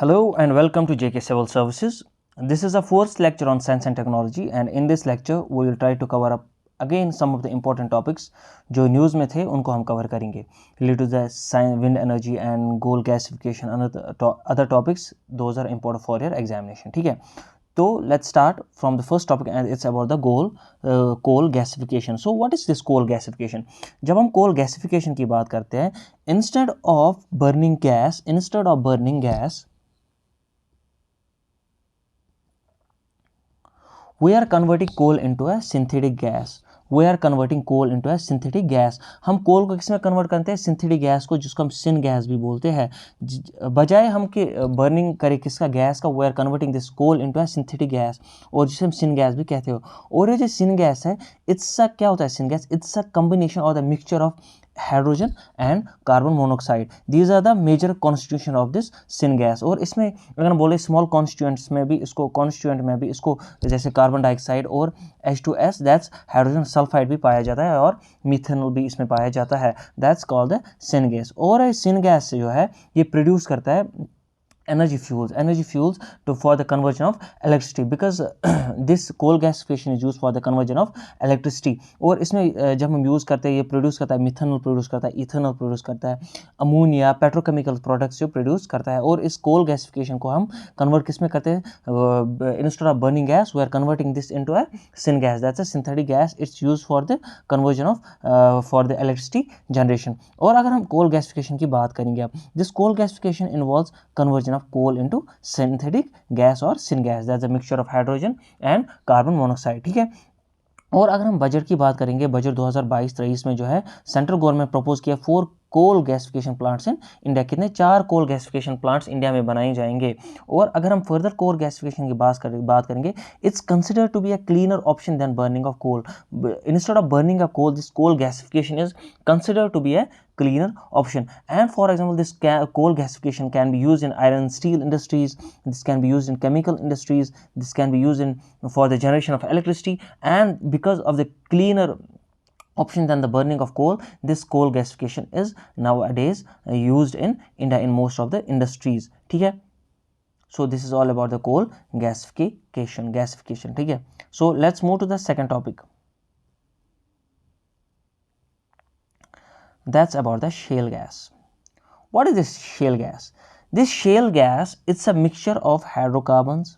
Hello and welcome to JK Civil Services. This is the fourth lecture on science and technology, and in this lecture we will try to cover up again some of the important topics जो news में थे उनको हम cover करेंगे related to the wind energy and coal gasification and other topics. Those are important for your examination. ठीक है, तो let's start from the first topic and it's about the coal gasification. So what is this coal gasification? जब हम coal gasification की बात करते हैं, instead of burning gas we are converting coal into a synthetic gas. हम कोल को किस में कन्वर्ट करते हैं? सिंथेटिक गैस को, जिसको हम सिन गैस भी बोलते हैं। बजाय हम कि बर्निंग करें किसका, गैस का, we are converting this coal into a synthetic gas, और जिसे हम सिन गैस भी कहते हो। और ये जो सिन गैस है, इट्स क्या होता है syngas? It's a combination और the mixture of hydrogen and carbon monoxide. These are the major constitution of this syngas. और इसमें अगर हम बोले स्मॉल कॉन्स्टिट्यूएंट्स में भी इसको जैसे कार्बन डाइऑक्साइड और H2S दैट्स हाइड्रोजन सल्फाइड भी पाया जाता है, और मिथेनॉल भी इसमें पाया जाता है, that's called the syn gas. और सिन गैस जो है ये प्रोड्यूस करता है energy fuels for the conversion of electricity, because this coal gasification is used for the conversion of electricity। और इसमें जब हम यूज़ करते हैं, ये प्रोड्यूस करता है मिथेनॉल, प्रोड्यूस करता है इथेनॉल, प्रोड्यूस करता है अमोनिया, पेट्रोकेमिकल प्रोडक्ट्स जो प्रोड्यूस करता है। और इस कोल गैसिफिकेशन को हम कन्वर्ट किस में करते हैं? Instead of burning gas we are converting this into a syn gas, that's a synthetic gas. It's use for the conversion of for the electricity generation. और अगर हम कोल गैसिफिकेशन की बात करेंगे, अब this coal gasification involves conversion of coal into synthetic gas or syngas, that's a mixture of hydrogen and carbon monoxide। ठीक है। और अगर हम बजट की बात करेंगे, बजट 2022-23 में जो है सेंट्रल गवर्नमेंट प्रपोज किया 4 coal gasification plants in India. कितने? 4 कोल गैसिफिकेशन प्लांट्स इंडिया में बनाए जाएंगे। और अगर हम फर्दर कोल गैसिफिकेशन की बात करेंगे, it's considered to be a cleaner option than burning of coal. Instead of burning of coal, this coal gasification is considered to be a cleaner option. And for example, this coal gasification can be used in iron and steel industries, this can be used in chemical industries, this can be used in for the generation of electricity, and because of the cleaner option than the burning of coal, this coal gasification is nowadays used in India in most of the industries। ठीक है। So this is all about the coal gasification। ठीक है। So let's move to the second topic, that's about the shale gas. What is this shale gas? This shale gas, it's a mixture of hydrocarbons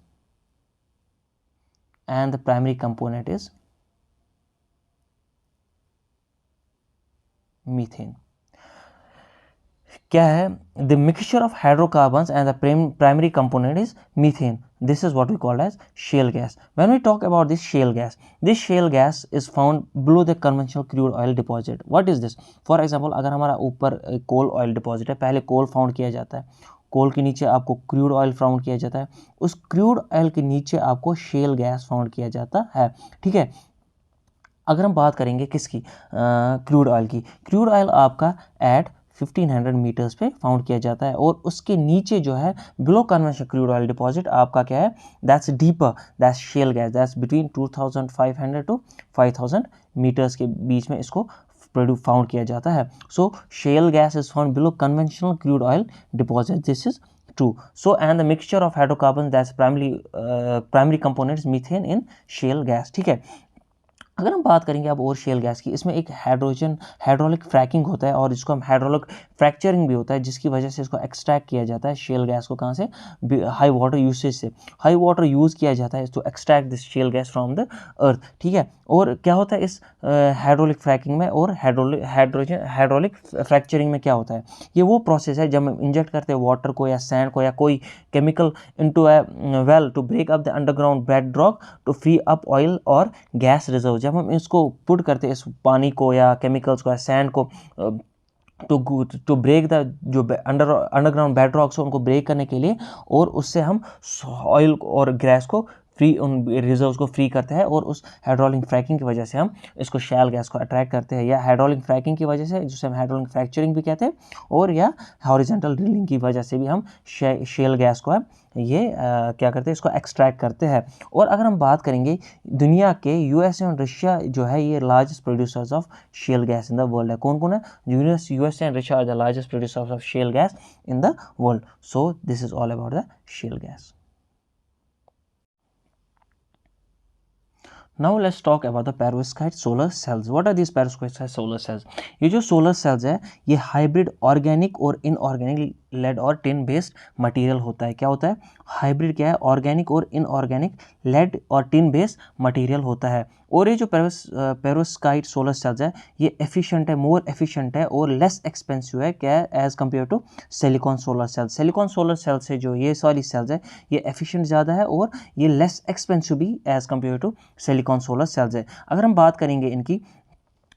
and the primary component is methane। क्या है? The mixture of hydrocarbons and the primary component is methane. This is what we call as shale gas. When we talk about this shale gas is found below the conventional crude oil deposit. What is this? For example, अगर हमारा ऊपर coal oil deposit है, पहले coal found किया जाता है, कोल के नीचे आपको क्रूड ऑयल फाउंड किया जाता है, उस क्रूड ऑयल के नीचे आपको शेल गैस फाउंड किया जाता है। ठीक है। अगर हम बात करेंगे किसकी? क्रूड ऑयल की। क्रूड ऑयल आपका एट 1500 मीटर्स पे फाउंड किया जाता है, और उसके नीचे जो है below conventional crude oil deposit आपका क्या है? That's deeper, that's shale gas, that's between 2500 to 5000 metres के बीच में इसको फाउंड किया जाता है। So shale gas is found below conventional crude oil deposit, this is true। So and the mixture of hydrocarbons, that's primary components methane in shale gas। ठीक है। अगर हम बात करेंगे अब और शेल गैस की, इसमें एक हाइड्रोलिक फ्रैकिंग होता है, और इसको हम हाइड्रोलिक फ्रैक्चरिंग भी होता है, जिसकी वजह से इसको एक्सट्रैक्ट किया जाता है शेल गैस को। कहाँ से? हाई वाटर यूसेज से। हाई वाटर यूज़ किया जाता है to extract this shale gas from the earth. ठीक है। और क्या होता है इस हाइड्रोलिक फ्रैकिंग में और हाइड्रोलिक फ्रैक्चरिंग में क्या होता है? ये वो प्रोसेस है जब हम इंजेक्ट करते हैं वाटर को या सैंड को या कोई chemical into a well to break up the underground bed rock to free up oil और गैस रिजर्व। जब हम इसको पुट करते हैं, इस पानी को या केमिकल्स को या सैंड को टू ब्रेक द जो अंडरग्राउंड बेड रॉक्स हो उनको ब्रेक करने के लिए, और उससे हम ऑयल और गैस को फ्री उन रिजर्व्स को फ्री करते हैं, और उस हाइड्रोलिक फ्रैकिंग की वजह से हम इसको शैल गैस को अट्रैक्ट करते हैं, या हाइड्रोलिक फ्रैकिंग की वजह से जिसे हम हाइड्रोलिक फ्रैक्चरिंग भी कहते हैं, और या हॉरिजॉन्टल ड्रिलिंग की वजह से भी हम शेल गैस को ये क्या करते हैं, इसको एक्सट्रैक्ट करते हैं। और अगर हम बात करेंगे दुनिया के यूएसए और रशिया जो है ये largest producers of shale gas in the world है। कौन कौन है? USA and Russia are the largest producers of shale gas in the world. So this is all about the shale gas. Now let's talk about the perovskite solar cells. What are these perovskite solar cells? ये जो solar cells है ये hybrid organic और inorganic lead और tin based material होता है। क्या होता है? हाइब्रिड क्या है? ऑर्गेनिक और इनऑर्गेनिक लेड और टिन बेस्ड मटेरियल होता है। और ये जो पेरोस्काइट सोलर सेल्स है ये एफिशिएंट है, मोर एफिशिएंट है और लेस एक्सपेंसिव है क्या as compare to silicon solar cells. Silicon solar cells से जो ये सारी सेल्स है ये एफिशिएंट ज़्यादा है और ये लेस एक्सपेंसिव भी as compare to silicon solar cells है। अगर हम बात करेंगे इनकी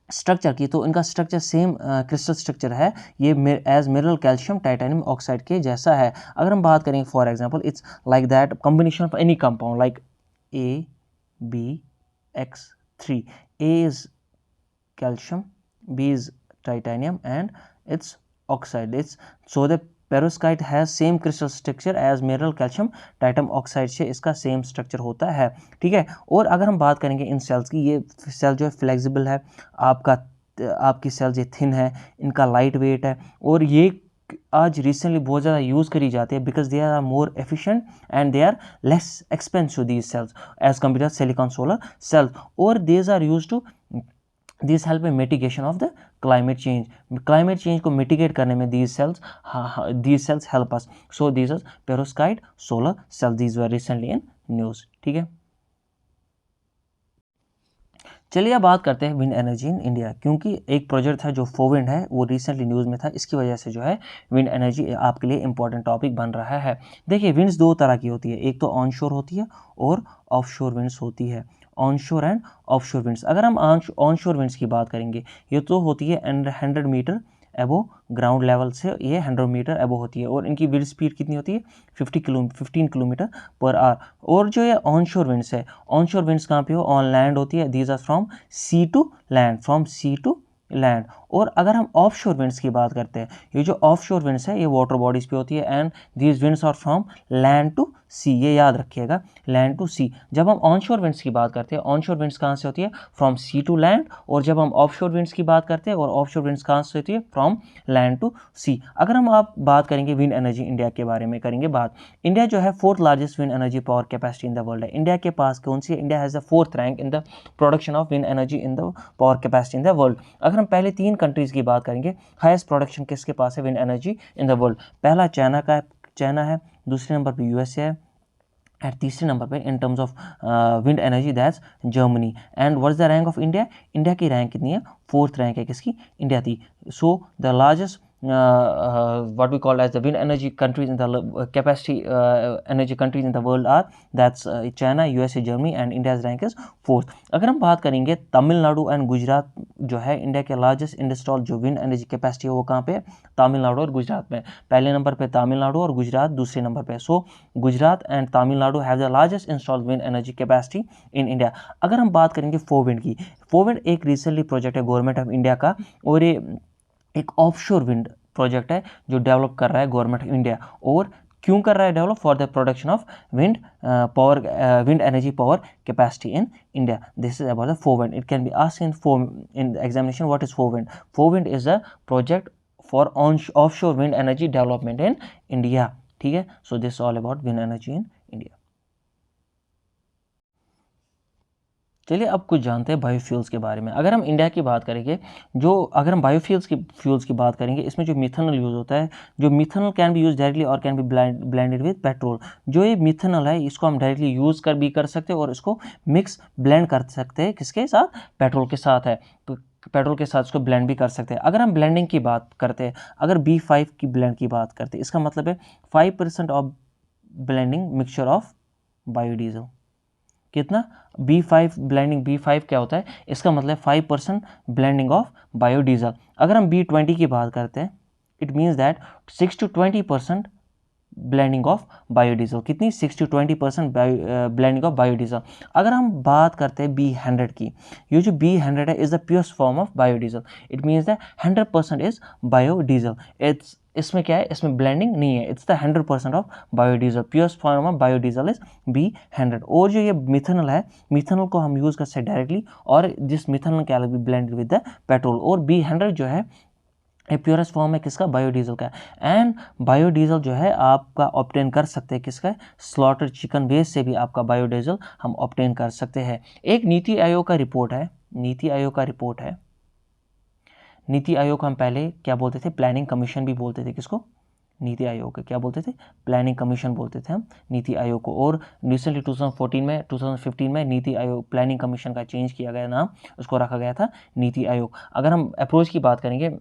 स्ट्रक्चर की तो इनका स्ट्रक्चर सेम क्रिस्टल स्ट्रक्चर है, ये as mineral calcium titanium oxide के जैसा है। अगर हम बात करेंगे for example it's like that combination of any compound like ABX3, A is calcium, B is titanium and its oxide. So the perovskite has same crystal structure as mineral calcium titanium oxide से इसका same structure होता है, ठीक है। और अगर हम बात करेंगे इन सेल्स की, ये सेल जो है फ्लेक्सिबल है, आपकी सेल्स ये थिन है, इनका लाइट वेट है, और ये आज रिसेंटली बहुत ज़्यादा यूज़ करी जाती है because they are more efficient and they are less expensive these cells as compare to silicon solar cells. और these are use to this help in mitigation of the climate change. Climate change को mitigate करने में these cells help us. So these are perovskite solar cells, these were recently in news, ठीक है। चलिए अब बात करते हैं विंड एनर्जी इन इंडिया, क्योंकि एक प्रोजेक्ट था जो फोविंड है वो रिसेंटली न्यूज़ में था, इसकी वजह से जो है विंड एनर्जी आपके लिए इंपॉर्टेंट टॉपिक बन रहा है। देखिए विंड्स दो तरह की होती है, एक तो ऑनशोर होती है और ऑफशोर विंड्स होती है, ऑनशोर एंड ऑफशोर विंड्स। अगर हम ऑनशोर विंड्स की बात करेंगे ये तो होती है 100 मीटर एबो ग्राउंड लेवल से, ये 100 मीटर एबो होती है और इनकी विंड स्पीड कितनी होती है 15 किलोमीटर पर आवर। और जो ये ऑनशोर विंड्स है, ऑनशोर विंड्स कहाँ पे हो? ऑन लैंड होती है, these are from sea to land, from sea to land. और अगर हम ऑफशोर विंड्स की बात करते हैं, ये जो ऑफशोर विंड्स है ये वाटर बॉडीज पे होती है and these winds are from land to sea, ये याद रखिएगा, लैंड टू सी। जब हम ऑनशोर विंड्स की बात करते हैं, ऑनशोर विंड्स कहाँ से होती है? From sea to land. और जब हम ऑफशोर विंड्स की बात करते हैं, और ऑफशोर विंड्स कहाँ से होती है? फ्रॉम लैंड टू सी। अगर हम आप बात करेंगे विंड एनर्जी इंडिया के बारे में करेंगे बात, इंडिया जो है 4th largest wind energy power capacity in the world है। इंडिया के पास कौन सी है? India has the 4th rank in the production of wind energy in the power capacity in the world. अगर हम पहले 3 कंट्रीज़ की बात करेंगे, हाईएस्ट प्रोडक्शन किसके पास है wind energy in the world? पहला चाइना है, दूसरे नंबर पे यूएसए है, एट तीसरे नंबर पे in terms of wind energy that's Germany. And what is the rank of India? India की रैंक कितनी है? 4th रैंक है किसकी? इंडिया की। So the largest what we call as the wind energy countries in the capacity energy countries in the world are that's China, USA, Germany and India's rank is 4th। अगर हम बात करेंगे Tamil Nadu and Gujarat जो है India के largest industrial जो wind energy capacity है वो कहाँ पे? तमिलनाडु और गुजरात में। पहले नंबर पे तमिलनाडु और गुजरात दूसरे नंबर पे। So Gujarat and Tamil Nadu have the largest installed wind energy capacity in India. अगर हम बात करेंगे फोविंड की, फोविंड एक रिसेंटली प्रोजेक्ट है गवर्नमेंट ऑफ इंडिया का, और ये एक ऑफशोर विंड प्रोजेक्ट है जो डेवलप कर रहा है गवर्नमेंट ऑफ इंडिया। और क्यों कर रहा है develop? For the production of wind energy power capacity in India. This is about the FOWIND. It can be asked in examination what is FOWIND? FOWIND is a project for offshore wind energy development in India, ठीक है। So this all about wind energy in India. चलिए अब कुछ जानते हैं biofuels के बारे में। अगर हम इंडिया की बात करेंगे, अगर हम बायोफ्यूल्स की बात करेंगे, इसमें जो मिथेनॉल यूज़ होता है, जो methanol can be use directly और can be blended with petrol. जो ये मिथेनॉल है इसको हम डायरेक्टली यूज़ कर सकते हैं और इसको ब्लेंड कर सकते हैं किसके साथ? पेट्रोल के साथ है, तो पेट्रोल के साथ इसको ब्लेंड भी कर सकते हैं। अगर हम ब्लेंडिंग की बात करते हैं, अगर B5 की ब्लेंड की बात करते हैं, इसका मतलब है 5% of blending mixture of biodiesel. कितना? B5 ब्लेंडिंग, B5 क्या होता है? इसका मतलब 5% ब्लेंडिंग ऑफ बायोडीजल। अगर हम B20 की बात करते हैं, it means that 6 to 20% blending of biodiesel, कितनी 60-20% ब्लेंडिंग ऑफ बायोडीजल। अगर हम बात करते हैं B100 की, ये जो B100 है is the purest form of biodiesel, it means that 100% is biodiesel. It's इसमें क्या है, इसमें ब्लेंडिंग नहीं है, it's the 100% of biodiesel, purest form of biodiesel is B100। और जो ये मिथेनॉल है, मिथेनॉल को हम यूज़ कर सकते हैं डायरेक्टली, और जिस मिथेनॉल के अलग भी ब्लेंडेड विद द पेट्रोल। और B100 जो है ये प्योरेस्ट फॉर्म है किसका, बायोडीजल का। एंड बायोडीजल जो है आपका ऑब्टेन कर सकते हैं किसका, स्लॉटर चिकन वेस्ट से भी आपका बायोडीजल हम ऑब्टेन कर सकते हैं। एक नीति आयोग का रिपोर्ट है, नीति आयोग का रिपोर्ट है, नीति आयोग को हम पहले क्या बोलते थे, प्लानिंग कमीशन भी बोलते थे, किसको, नीति आयोग को क्या बोलते थे, प्लानिंग कमीशन बोलते थे हम नीति आयोग को। और रिसेंटली 2015 में नीति आयोग प्लानिंग कमीशन का चेंज किया गया नाम, उसको रखा गया था नीति आयोग। अगर हम अप्रोच की बात करेंगे,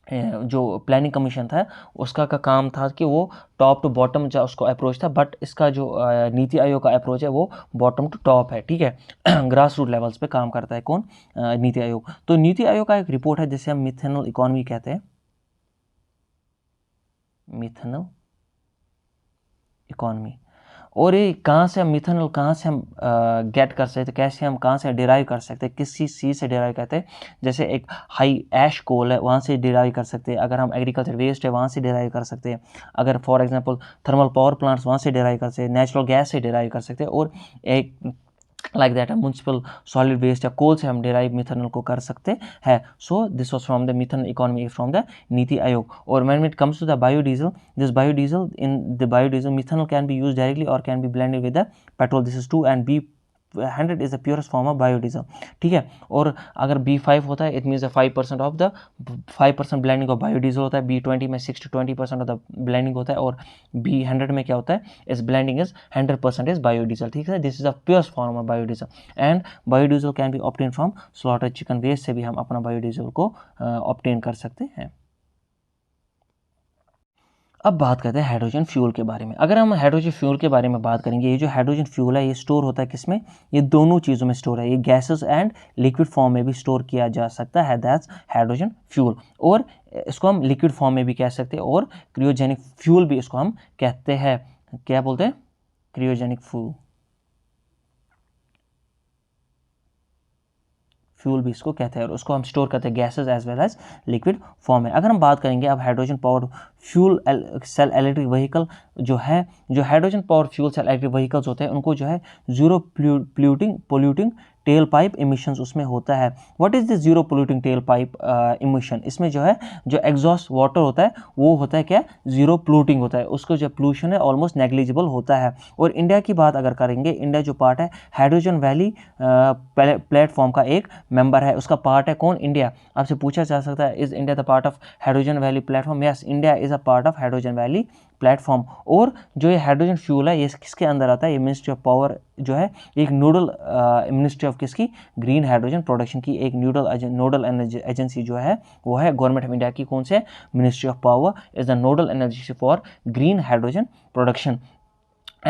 जो प्लानिंग कमीशन था उसका का काम था कि वो टॉप टू बॉटम जो उसको अप्रोच था, बट इसका जो नीति आयोग का अप्रोच है वो बॉटम टू टॉप है, ठीक है। ग्रास रूट लेवल्स पे काम करता है कौन, नीति आयोग। तो नीति आयोग का एक रिपोर्ट है जिसे हम मिथेनॉल इकोनॉमी कहते हैं, मिथेनॉल इकोनॉमी। और ये कहाँ से हम मिथेनॉल कहाँ से हम गेट कर सकते हैं, कैसे हम कहाँ से डिराइव कर सकते हैं, किस चीज़ से डिराइव करते हैं। जैसे एक हाई ऐश कोल है वहाँ से डिराइव कर सकते हैं, अगर हम एग्रीकल्चर वेस्ट है वहाँ से डिराइव कर सकते हैं, अगर for example thermal power plants वहाँ से डिराइव कर सकते हैं, नेचुरल गैस से डिराइव कर सकते हैं, और एक like that municipal solid waste या कोल से हम डिराइव मिथेनॉल को कर सकते हैं। So this was from the methanol economy from the NITI Aayog. और when it comes to the biodiesel, this biodiesel in the biodiesel methanol can be used directly और can be blended with the petrol, this is true, and B100 is the purest form of biodiesel, ठीक है। और अगर B5 होता है, it means the 5% of the 5% blending of biodiesel होता है। B20 में 60-20% ऑफ द ब्लेंडिंग होता है, और B100 में क्या होता है, इस ब्लेंडिंग इज 100% इज बायोडीजल, ठीक है। This is the purest form of biodiesel, and biodiesel can be obtain from slaughter chicken waste से भी हम अपना बायोडीजल को ऑब्टेन कर सकते हैं। अब बात करते हैं हाइड्रोजन फ्यूल के बारे में। अगर हम हाइड्रोजन फ्यूल के बारे में बात करेंगे, ये जो हाइड्रोजन फ्यूल है ये स्टोर होता है किसमें, ये दोनों चीज़ों में स्टोर है, ये गैसेस एंड लिक्विड फॉर्म में भी स्टोर किया जा सकता है, दैट्स हाइड्रोजन फ्यूल। और इसको हम लिक्विड फॉर्म में भी कह सकते हैं, और क्रियोजेनिक फ्यूल भी इसको हम कहते हैं, क्या बोलते हैं, क्रियोजेनिक फ्यूल भी इसको कहते हैं, और उसको हम स्टोर करते हैं gases as well as liquid form में। अगर हम बात करेंगे अब hydrogen power fuel cell electric vehicle जो है, जो hydrogen power fuel cell electric vehicles होते हैं उनको जो है zero polluting tail pipe emissions उसमें होता है। What is this zero polluting tail pipe emission, इसमें जो है जो एग्जॉस्ट वाटर होता है वो होता है क्या, जीरो पोल्यूटिंग होता है, उसको जो पोल्यूशन है ऑलमोस्ट नेग्लिजिबल होता है। और इंडिया की बात अगर करेंगे, इंडिया जो पार्ट है हाइड्रोजन वैली प्लेटफॉर्म का एक मेंबर है, उसका पार्ट है कौन, इंडिया। आपसे पूछा जा सकता है is India the part of hydrogen valley platform, yes India is a part of hydrogen valley platform. और जो ये हाइड्रोजन फ्यूल है ये किसके अंदर आता है, ये मिनिस्ट्री ऑफ पावर जो है एक नोडल मिनिस्ट्री ऑफ किसकी, ग्रीन हाइड्रोजन प्रोडक्शन की एक नोडल एजेंसी जो है वो है गवर्नमेंट ऑफ इंडिया की, कौन से, ministry of power is the nodal agency for green hydrogen production.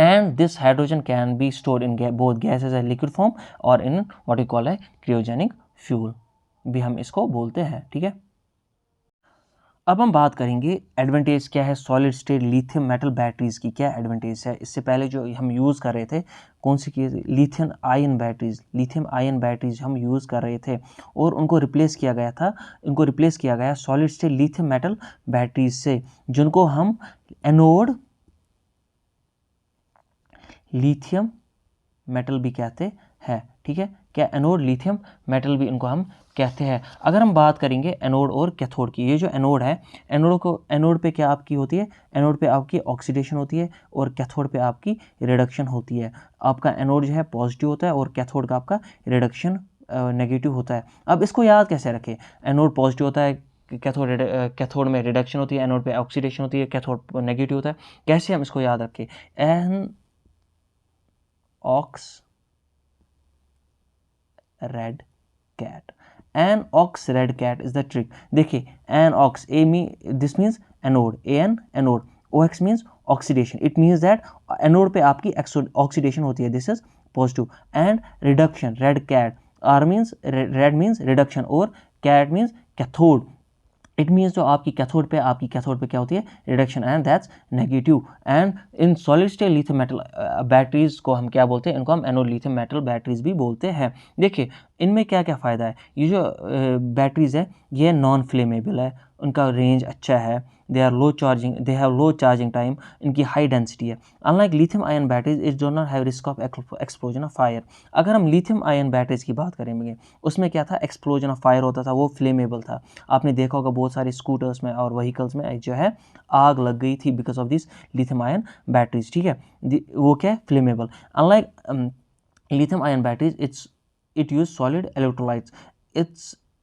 And this hydrogen can be stored in both gases and liquid form और in what we call है cryogenic fuel भी हम इसको बोलते हैं, ठीक है। अब हम बात करेंगे एडवांटेज क्या है solid state lithium metal batteries की, क्या एडवांटेज है। इससे पहले जो हम यूज़ कर रहे थे कौन सी की, लिथियम आयन बैटरीज हम यूज़ कर रहे थे, और उनको रिप्लेस किया गया था, इनको रिप्लेस किया गया solid state lithium metal batteries से, जिनको हम एनोड लिथियम मेटल भी कहते हैं, ठीक है। क्या, एनोड लिथियम मेटल भी इनको हम कहते हैं। अगर हम बात करेंगे एनोड और कैथोड की, ये जो एनोड है, एनोड पे क्या आपकी होती है, एनोड पे आपकी ऑक्सीडेशन होती है, और कैथोड पे आपकी रिडक्शन होती है। आपका एनोड जो है पॉजिटिव होता है और कैथोड का आपका रिडक्शन नेगेटिव होता है। अब इसको याद कैसे रखें, एनोड पॉजिटिव होता है, कैथोड में रिडक्शन होती है, एनोड पे ऑक्सीडेशन होती है, कैथोड नेगेटिव होता है। कैसे हम इसको याद रखें, an ox red cat, an ox red cat is the trick. देखिए an ox, A me this means anode, an anode, O X means oxidation, it means that anode पे आपकी ऑक्सीडेशन होती है, this is positive. And reduction, red cat, R means red means reduction, और cat means cathode, it means जो आपकी cathode पे क्या होती है, reduction, and that's negative. And in solid state lithium metal batteries को हम क्या बोलते हैं, इनको हम एनोड लिथियम मेटल बैटरीज भी बोलते हैं। देखिए इनमें क्या क्या फ़ायदा है, ये जो बैटरीज है ये नॉन फ्लेमेबल है, उनका रेंज अच्छा है, they have low charging time, इनकी हाई डेंसिटी है। Unlike lithium ion batteries it do not have risk of explosion of fire. अगर हम लिथियम आयन बैटरीज की बात करेंगे, उसमें क्या था, एक्सप्लोजन ऑफ फायर होता था, वो फ्लेमेबल था। आपने देखा होगा बहुत सारे स्कूटर्स में और व्हीकल्स में जो है आग लग गई थी because of this lithium ion batteries, ठीक है। वो क्या है, flammable. Unlike lithium ion batteries, it use solid electrolytes,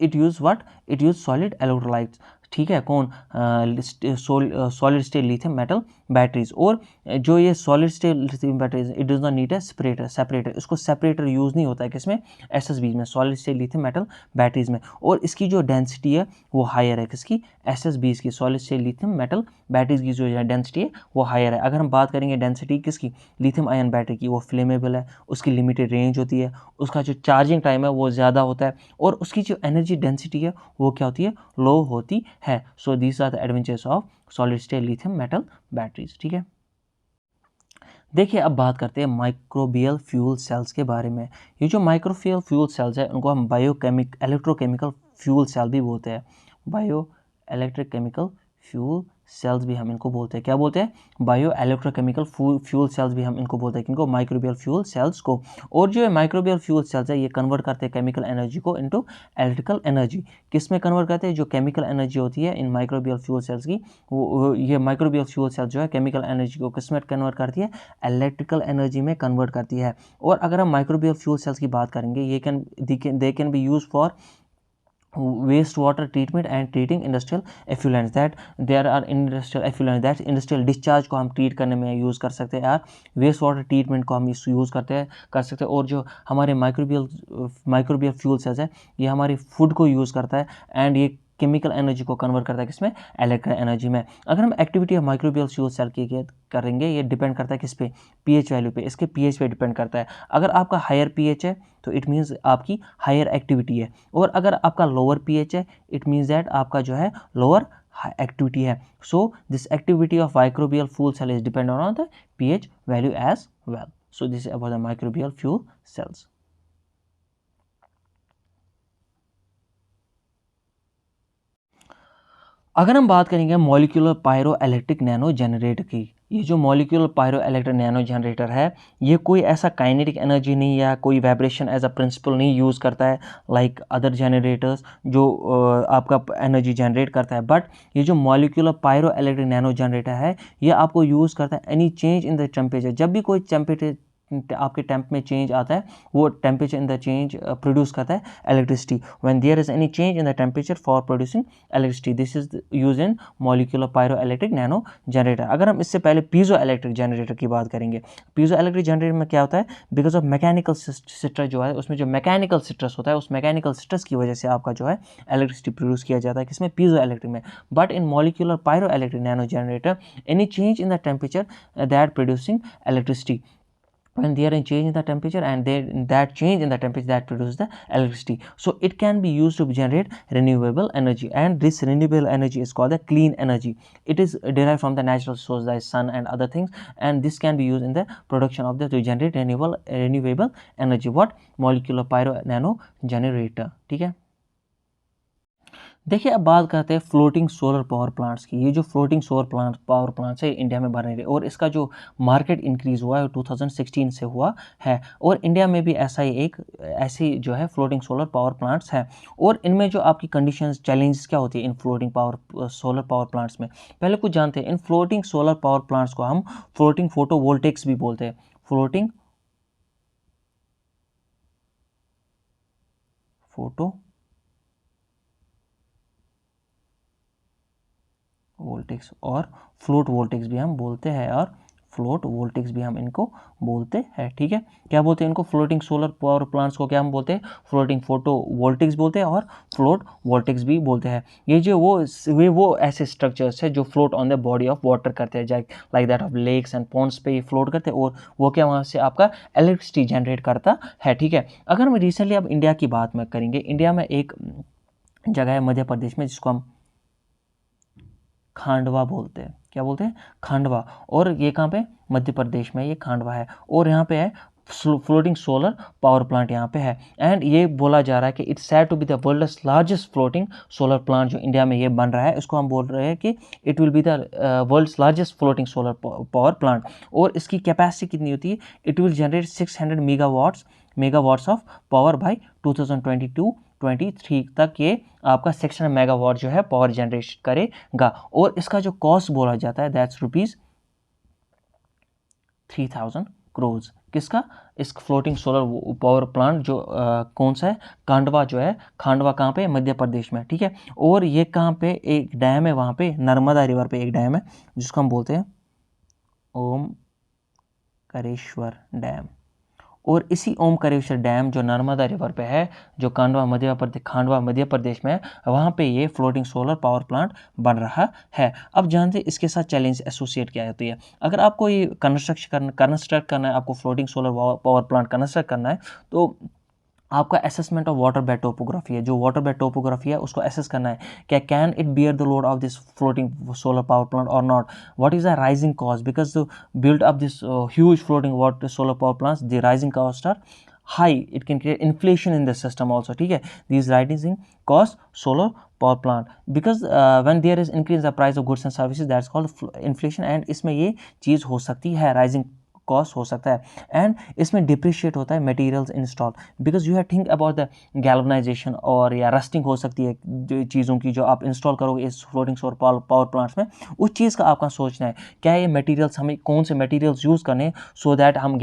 it use what, it use solid electrolytes, ठीक है। कौन, solid state lithium metal batteries. और जो ये solid state lithium batteries, it does not need a separator, इसको separator use नहीं होता है किसमें, एसएसबी में, solid state lithium metal batteries में। और इसकी जो डेंसिटी है वो हायर है, किसकी, एसएसबी की, solid state lithium metal batteries की जो डेंसिटी है वो हायर है। अगर हम बात करेंगे डेंसिटी किसकी, लिथियम आयन बैटरी की, वो फ्लेमेबल है, उसकी लिमिटेड रेंज होती है, उसका जो चार्जिंग टाइम है वो ज़्यादा होता है, और उसकी जो एनर्जी डेंसिटी है वो क्या होती है, लो होती है। So these are the adventures of solid state lithium metal batteries, ठीक है। देखिए अब बात करते हैं माइक्रोबियल फ्यूल सेल्स के बारे में। ये जो माइक्रोबियल फ्यूल सेल्स है उनको हम इलेक्ट्रोकेमिकल फ्यूल सेल भी बोलते हैं, बायो इलेक्ट्रोकेमिकल फ्यूल सेल्स भी हम इनको बोलते हैं, क्या बोलते हैं, बायो इलेक्ट्रोकेमिकल फ्यूल सेल्स भी हम इनको बोलते हैं, किनको, माइक्रोबियल फ्यूल सेल्स को। और जो माइक्रोबियल फ्यूल सेल्स है ये कन्वर्ट करते हैं केमिकल एनर्जी को इनटू इलेक्ट्रिकल एनर्जी। किस में कन्वर्ट करते हैं, जो केमिकल एनर्जी होती है इन माइक्रोबियल फ्यूल सेल्स की, ये माइक्रोबियल फ्यूल सेल्स जो है केमिकल एनर्जी को किस में कन्वर्ट करती है, इलेक्ट्रिकल एनर्जी में कन्वर्ट करती है। और अगर हम माइक्रोबियल फ्यूल सेल्स की बात करेंगे, ये they can be use for waste water treatment and treating industrial effluents, that there are industrial effluents, that industrial discharge को हम ट्रीट करने में यूज़ कर सकते हैं यार, वेस्ट वाटर ट्रीटमेंट को हम इस यूज़ कर सकते हैं। और जो हमारे माइक्रोबियल फ्यूल सेल्स है ये हमारी फूड को यूज़ करता है, एंड ये केमिकल एनर्जी को कन्वर्ट करता है किसमें, इलेक्ट्रिकल एनर्जी में। अगर हम activity of microbial fuel cell की करेंगे, ये डिपेंड करता है किस पे, पीएच वैल्यू पे, इसके पीएच पे डिपेंड करता है। अगर आपका हायर पीएच है तो इट मीन्स आपकी हायर एक्टिविटी है, और अगर आपका लोअर पीएच है इट मीन्स दैट आपका जो है लोअर एक्टिविटी है। So this activity of microbial fuel cell is depend on the pH value as well. So this is about the microbial fuel cells. अगर हम बात करेंगे molecular pyro electric nano generator की, ये जो molecular pyro electric nano generator है ये कोई ऐसा काइनेटिक एनर्जी नहीं या कोई वाइब्रेशन एज अ प्रिंसिपल नहीं यूज़ करता है लाइक अदर जनरेटर्स जो आपका एनर्जी जनरेट करता है, बट ये जो molecular pyro electric nano generator है ये आपको यूज़ करता है any change in the temperature, जब भी कोई टेम्परेचर आपके टेम्प में चेंज आता है वो temperature in the change produce करता है electricity. When there is any change in the temperature for producing electricity, this is use in molecular pyro electric nano generator. अगर हम इससे पहले पीजो इलेक्ट्रिक जनरेटर की बात करेंगे, पीजो इलेक्ट्रिक जनरेटर में क्या होता है, बिकॉज ऑफ मैकेनिकल स्ट्रेस जो है उसमें जो मैकेनिकल स्ट्रेस होता है उस मैकेनिकल स्ट्रेस की वजह से आपका जो है इलेक्ट्रिसिटी प्रोड्यूस किया जाता है किसमें, पीजो इलेक्ट्रिक में। But in molecular pyro electric nano generator any change in the temperature that producing electricity, when they are in change in the temperature and that change in the temperature that produces the electricity, so it can be used to generate renewable energy, and this renewable energy is called the clean energy. It is derived from the natural source like sun and other things, and this can be used in the production of the to generate renewable energy, what, molecular pyro nano generator, ठीक है। देखिए अब बात करते हैं floating solar power plants की। ये जो फ्लोटिंग सोलर पावर प्लांट्स है इंडिया में बन रहे हैं और इसका जो मार्केट इंक्रीज़ हुआ है 2016 से हुआ है, और इंडिया में भी ऐसी जो है फ्लोटिंग सोलर पावर प्लांट्स हैं। और इनमें जो आपकी कंडीशंस चैलेंजेस क्या होती है इन फ्लोटिंग सोलर पावर प्लांट्स में, पहले कुछ जानते हैं। इन फ्लोटिंग सोलर पावर प्लांट्स को हम फ्लोटिंग फोटोवोल्टिक्स भी बोलते हैं, फ्लोटिंग फोटो वोल्टिक्स और फ्लोट वोल्टिक्स भी हम बोलते हैं, और फ्लोट वोल्टिक्स भी हम इनको बोलते हैं, ठीक है। क्या बोलते हैं इनको, फ्लोटिंग सोलर पावर प्लांट्स को क्या हम बोलते हैं, फ्लोटिंग फोटो वोल्टिक्स बोलते हैं और फ्लोट वोल्टिक्स भी बोलते हैं। ये जो वो ऐसे स्ट्रक्चर्स है जो float on the body of water करते हैं, like that of lakes and ponds पे ये फ्लोट करते हैं, और वो क्या वहाँ से आपका इलेक्ट्रिसिटी जनरेट करता है, ठीक है। अगर हम रिसेंटली अब इंडिया की बात में करेंगे, इंडिया में एक जगह है मध्य प्रदेश में जिसको हम खांडवा बोलते हैं। क्या बोलते हैं? खांडवा। और ये कहाँ पे? मध्य प्रदेश में ये खांडवा है। और यहाँ पे है फ्लोटिंग सोलर पावर प्लांट यहाँ पे है। एंड ये बोला जा रहा है कि it's said to be the world's largest floating solar plant जो इंडिया में ये बन रहा है, इसको हम बोल रहे हैं कि it will be the world's largest floating solar power plant. और इसकी कैपेसिटी कितनी होती है? It will generate 600 megawatts of power by 2022-23 तक ये आपका 600 मेगावाट जो है पावर जनरेट करेगा। और इसका जो कॉस्ट बोला जाता है दैट्स ₹3000 करोड़। किसका? इस फ्लोटिंग सोलर पावर प्लांट जो कौन सा है? खांडवा जो है, खांडवा कहाँ पे? मध्य प्रदेश में, ठीक है। और ये कहाँ पे? एक डैम है वहाँ पे, नर्मदा रिवर पे एक डैम है जिसको हम बोलते हैं ओमकारेश्वर डैम। और इसी ओमकारेश्वर डैम जो नर्मदा रिवर पे है, जो खांडवा मध्य प्रदेश में है, वहाँ पे ये फ्लोटिंग सोलर पावर प्लांट बन रहा है। अब जानते हैं इसके साथ चैलेंज एसोसिएट क्या होती है। अगर आपको ये कंस्ट्रक्ट करना है, आपको floating solar power plant construct करना है, तो आपका assessment of water bed topography है। जो वाटर बेड टोपोग्राफी है उसको असेस करना है, क्या can it bear the load of this floating solar power plant और not, what is the rising cost, because to build up this huge floating water solar power plants the rising cost are high, it can create inflation in the system also, ठीक है। these rising cost solar power plant because when there is increase the price of goods and services, that's called inflation। and इसमें ये चीज़ हो सकती है, rising cost हो सकता है। एंड इसमें डिप्रिशिएट होता है materials install, because you have think about the galvanization और या रस्टिंग हो सकती है जो चीज़ों की जो आप इंस्टॉल करोगे इस फ्लोटिंग सोलर पावर प्लांट्स में, उस चीज़ का आपका सोचना है क्या ये मटेरियल्स, हमें कौन से मटेरियल्स यूज़ करने सो दैट हम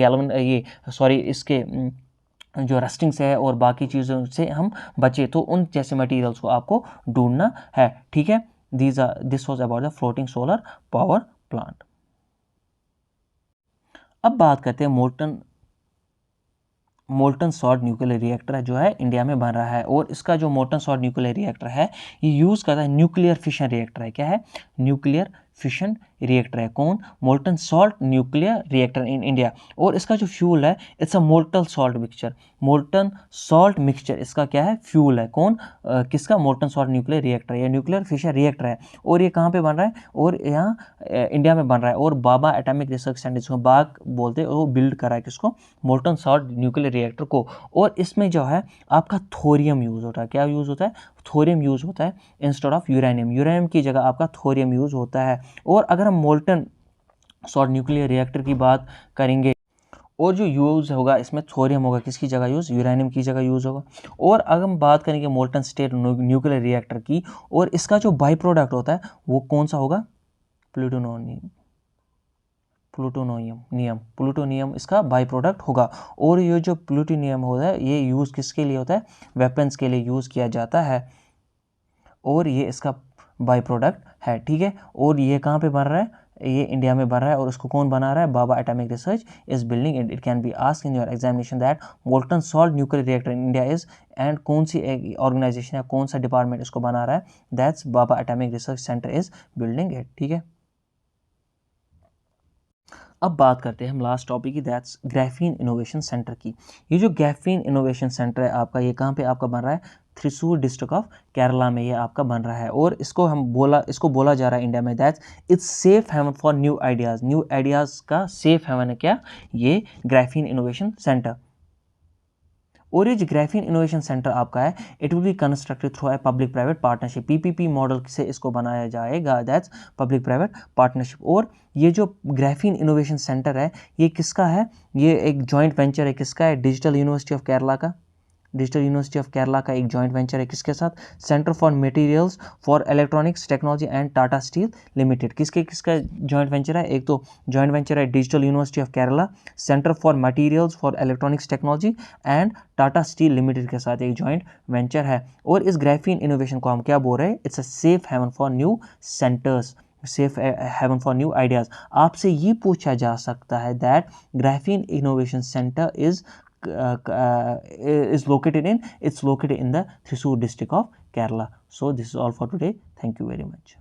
इसके जो रस्टिंग से है और बाकी चीज़ों से हम बचे, तो उन जैसे मटेरियल्स को आपको ढूंढना है, ठीक है। This was about the floating solar power plant. अब बात करते हैं मोल्टन सॉल्ट न्यूक्लियर रिएक्टर जो है इंडिया में बन रहा है। और इसका जो मोल्टन सॉल्ट न्यूक्लियर रिएक्टर है ये यूज़ करता है न्यूक्लियर फिशन रिएक्टर है। क्या है? न्यूक्लियर फिशन रिएक्टर है। कौन? Molten salt nuclear reactor in India. और इसका जो फ्यूल है it's a molten salt mixture. Molten salt mixture इसका क्या है? फ्यूल है। कौन? किसका? मोल्टन सॉल्ट न्यूक्लियर रिएक्टर, या न्यूक्लियर फिशन रिएक्टर है। और ये कहाँ पे बन रहा है? और यहाँ इंडिया में बन रहा है। और बाबा एटॉमिक रिसर्च सेंटर जिसको बाग बोलते हैं वो बिल्ड करा है किसको? मोल्टन सॉल्ट न्यूक्लियर रिएक्टर को। और इसमें जो है आपका थोरियम यूज़ होता है। क्या यूज़ होता है? थोरियम यूज़ होता है इंस्टेड ऑफ यूरेनियम। यूरेनियम की जगह आपका थोरियम यूज़ होता है। और अगर हम मोल्टन सॉल्ट न्यूक्लियर रिएक्टर की बात करेंगे और जो यूज़ होगा इसमें थोरियम होगा, किसकी जगह यूज़? यूरेनियम की जगह यूज़ होगा। और अगर हम बात करेंगे मोल्टन स्टेट न्यूक्लियर रिएक्टर की, और इसका जो बाई प्रोडक्ट होता है वो कौन सा होगा? प्लूटोनियम इसका बाई प्रोडक्ट होगा। और ये जो प्लूटोनियम होता है ये यूज़ किसके लिए होता है? वेपन्स के लिए यूज़ किया जाता है। और ये इसका बाई प्रोडक्ट है, ठीक है। और ये कहाँ पे बन रहा है? ये इंडिया में बन रहा है। और उसको कौन बना रहा है? Bhabha atomic research is building it can be ask in your examination that molten salt nuclear reactor in India is, and कौन सी ऑर्गेनाइजेशन या कौन सा डिपार्टमेंट इसको बना रहा है? That's Baba atomic research centre is building it, ठीक है। अब बात करते हैं हम लास्ट टॉपिक की, दैट्स ग्राफीन इनोवेशन सेंटर की। ये जो ग्राफीन इनोवेशन सेंटर है आपका, ये कहाँ पे आपका बन रहा है? थ्रिसूर डिस्ट्रिक्ट ऑफ केरला में ये आपका बन रहा है। और इसको बोला जा रहा है इंडिया में that's it's safe haven for new ideas का सेफ हेवन है। क्या? ये ग्राफीन इनोवेशन सेंटर। और ये जो ग्राफीन इनोवेशन सेंटर आपका है it will be constructed through a public private partnership. PPP model से इसको बनाया जाएगा, दैट्स पब्लिक प्राइवेट पार्टनरशिप। और ये जो ग्राफीन इनोवेशन सेंटर है ये किसका है? ये एक जॉइंट वेंचर है। किसका है? डिजिटल यूनिवर्सिटी ऑफ केरला का। डिजिटल यूनिवर्सिटी ऑफ केरला का एक जॉइंट वेंचर है। किसके साथ? Centre for materials for electronics technology and Tata steel limited. किसका जॉइंट वेंचर है? एक तो जॉइंट वेंचर है digital university of Kerala, centre for materials for electronics technology and Tata steel limited के साथ एक जॉइंट वेंचर है। और इस ग्राफीन इनोवेशन को हम क्या बोल रहे हैं? It's a safe haven for new centres, safe haven for new ideas. आपसे ये पूछा जा सकता है that graphene innovation centre is located in the Thrissur district of Kerala. So this is all for today. Thank you very much.